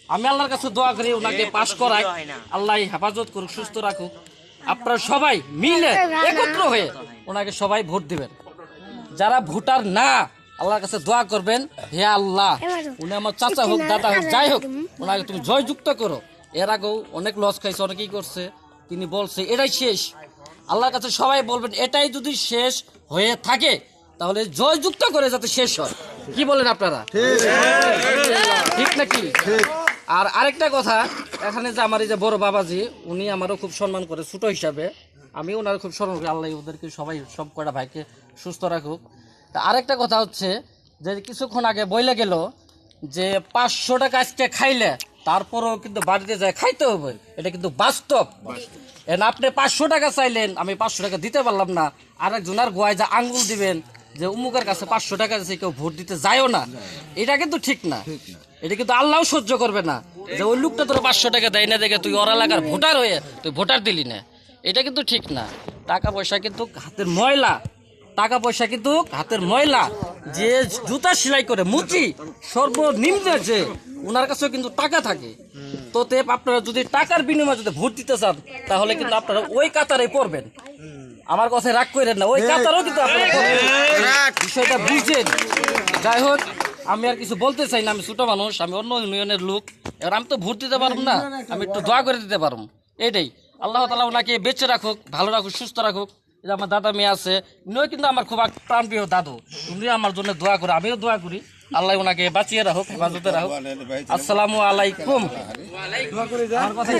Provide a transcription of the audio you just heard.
আমি আল্লাহর কাছে দোয়া করি ওনাকে পাস করাই, আল্লাহ হেফাজত করুক, সুস্থ রাখুক। আপনারা সবাই মিলে একত্র হয়ে ওনাকে সবাই ভোট দিবেন। যারা ভোটার না, আল্লাহর কাছে দোয়া করবেন, হে আল্লাহ উনি আমার চাচা হোক, দাদা হোক, যাই হোক, ওনাকে তুমি জয়যুক্ত করো। এর আগেও অনেক লস খাইছে, অনেকেই করছে, তিনি বলছে এটাই শেষ। আল্লাহর কাছে সবাই বলবেন এটাই যদি শেষ হয়ে থাকে তাহলে জয়যুক্ত করে যাতে শেষ হয়। কি বলেন আপনারা, ঠিক নাকি? আর আরেকটা কথা, এখানে যে আমার এই যে বড় বাবাজি, উনি আমারও খুব সম্মান করে ছোট হিসাবে, আমি ওনার খুব সম্মান করি। আল্লাহ ওদেরকে সবাই সব কটা ভাইকে সুস্থ রাখুক। তা আরেকটা কথা হচ্ছে যে কিছুক্ষণ আগে বইলে গেল যে 500 টাকা আজকে খাইলে তারপরেও কিন্তু বাড়িতে যায় খাইতে হবে, এটা কিন্তু বাস্তব। আপনি 500 টাকা চাইলেন, আমি 500 টাকা দিতে পারলাম না, আরেকজনের গোয়ায় যা আঙ্গুল দিবেন যে উমুকের কাছে 500 টাকা দিয়েছে, কেউ ভোট দিতে যায়ও না, এটা কিন্তু ঠিক না। এটা কিন্তু আল্লাহও সহ্য করবে না যে ওই লোকটা তোর 500 টাকা দেয় না দেখে তুই ওর এলাকার ভোটার হয়ে তুই ভোটার দিলি না, এটা কিন্তু ঠিক না। টাকা পয়সা কিন্তু হাতের ময়লা, টাকা পয়সা কিন্তু হাতের ময়লা। যে জুতা সেলাই করে মুচি সর্বনিম্ন যে ওনার কাছেও কিন্তু টাকা থাকে। তো আপনারা যদি টাকার বিনিময়ে যদি ভোট দিতে চান তাহলে কিন্তু আপনারা ওই কাতারে পড়বেন। আমার কথায় রাগ করেন না, ওই কাতারও কিন্তু আপনারা পড়বেন, বিষয়টা বুঝছেন? যাই হোক, আমি আর কিছু বলতে চাই না, আমি ছোট মানুষ, আমি অন্য ইউনিয়নের লোক। এবার আমি তো ভোট দিতে পারবো না, আমি একটু দোয়া করে দিতে পারবো, এটাই। আল্লাহ তাআলা ওনাকে বেঁচে রাখুক, ভালো রাখুক, সুস্থ রাখুক। এই যে আমার দাদা মেয়ে আছে, উনিও কিন্তু আমার খুব প্রাণপ্রিয় দাদু, উনি আমার জন্য দোয়া করে, আমিও দোয়া করি। আল্লাহ ওনাকে বাঁচিয়ে রাখুক, হেফাজতে রাখুক। আসসালামু আলাইকুম। আমার কথা